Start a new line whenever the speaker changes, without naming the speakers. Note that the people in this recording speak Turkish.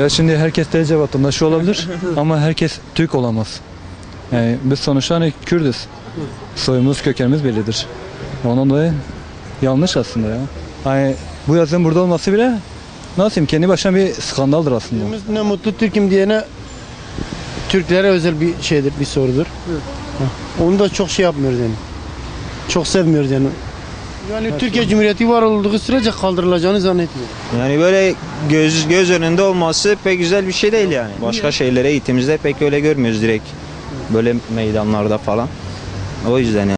Ya şimdi herkes TC vatandaşı olabilir ama herkes Türk olamaz. Yani biz sonuçta hani Kürdüz. Soyumuz, kökenimiz bellidir. Ondan dolayı yanlış aslında ya. Hani bu yazının burada olması bile nasıl diyeyim, kendi başına bir skandaldır aslında.
Ne mutlu Türk'üm diyene Türklere özel bir şeydir, bir sorudur. Evet. Onu da çok şey yapmıyoruz yani. Çok sevmiyoruz yani. Yani Türkiye Cumhuriyeti var olduğu sürece kaldırılacağını zannetmiyorum.
Yani böyle göz önünde olması pek güzel bir şey değil yani. Başka şeylere gittiğimizde pek öyle görmüyoruz direkt. Böyle meydanlarda falan. O yüzden yani.